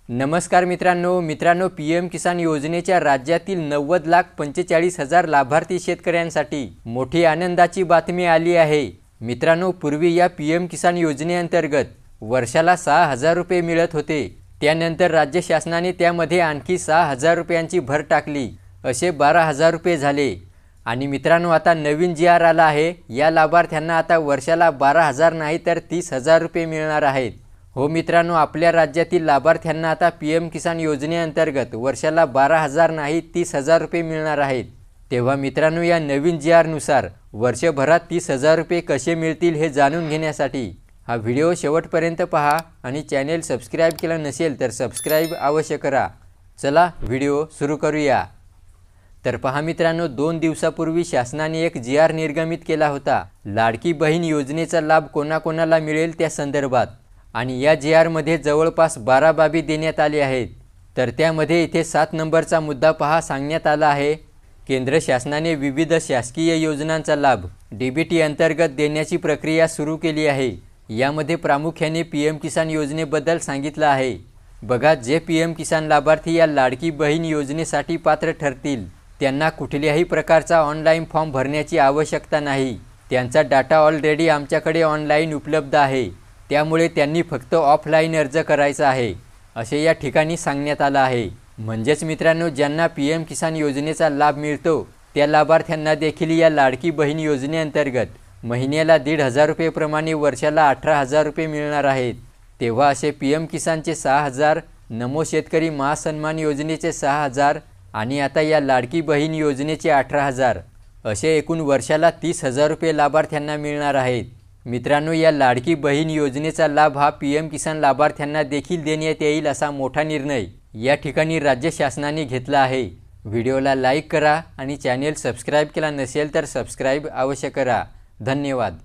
नमस्कार मित्रांनो पीएम किसान योजनेच्या राज्यातील 90,45,000 लाभार्थी शेतकऱ्यांसाठी मोठी आनंदाची बातमी आली आहे। मित्रांनो, पूर्वी या पीएम किसान योजनेअंतर्गत वर्षाला 6,000 रुपये मिळत होते। त्यानंतर राज्य शासनाने त्यामध्ये आणखी 6,000 रुपयांची भर टाकली, असे 12,000 रुपये झाले। आणि मित्रांनो, आता नवीन जी.आर. आला आहे। या लाभार्थ्यांना आता वर्षाला 12,000 नाही तर 30,000 रुपये मिळणार आहेत। हो मित्रांनो, आपल्या राज्यातील लाभार्थ्यांना आता पीएम किसान योजनेअंतर्गत वर्षाला 12,000 नाही 30,000 रुपये मिळणार आहेत। तेव्हा मित्रांनो, या नवीन जी.आर.नुसार वर्षभरात 30,000 रुपये कसे मिळतील हे जाणून घेण्यासाठी हा व्हिडिओ शेवटपर्यंत पहा आणि चॅनेल सबस्क्राइब केला नसेल तर सबस्क्राइब अवश्य करा। चला व्हिडिओ सुरू करूया। तर पहा मित्रांनो, 2 दिवसापूर्वी शासनाने एक जी.आर. निर्गमित केला होता। लाडकी बहीण योजनेचा लाभ कोणाकोणाला मिळेल त्या संदर्भात। आणि या जी.आर. मध्ये जवळपास 12 बाबी देण्यात आली आहेत। तर त्यामध्ये इथे 7 नंबरचा मुद्दा पहा सांगण्यात आला आहे, केंद्र शासनाने विविध शासकीय योजनांचा लाभ डीबीटी अंतर्गत देण्याची प्रक्रिया सुरू केली आहे। यामध्ये प्रामुख्याने पीएम किसान योजनेबद्दल सांगितलं आहे। बघा, जे पीएम किसान लाभार्थी या लाडकी बहीण योजनेसाठी पात्र ठरतील त्यांना कुठल्याही प्रकारचा ऑनलाईन फॉर्म भरण्याची आवश्यकता नाही। त्यांचा डाटा ऑलरेडी आमच्याकडे ऑनलाईन उपलब्ध आहे, त्यामुळे त्यांनी फक्त ऑफलाईन अर्ज करायचा आहे, असे या ठिकाणी सांगण्यात आलं आहे। म्हणजेच मित्रांनो, ज्यांना पीएम किसान योजनेचा लाभ मिळतो त्या लाभार्थ्यांना देखील या लाडकी बहीण योजनेअंतर्गत महिन्याला 1,500 रुपये प्रमाणे वर्षाला 18,000 रुपये मिळणार आहेत। तेव्हा असे पीएम किसानचे 6,000, नमो शेतकरी महासन्मान योजनेचे 6,000 आणि आता या लाडकी बहीण योजनेचे 18,000 असे एकूण वर्षाला 30,000 रुपये लाभार्थ्यांना मिळणार आहेत। मित्रांनो, या लाडकी बहीण योजनेचा लाभ हा पीएम किसान लाभार्थ्यांना देखील देण्यात येईल असा मोठा निर्णय या ठिकाणी राज्य शासनाने घेतला आहे। व्हिडिओला लाईक करा आणि चॅनेल सबस्क्राइब केला नसेल तर सबस्क्राइब अवश्य करा। धन्यवाद।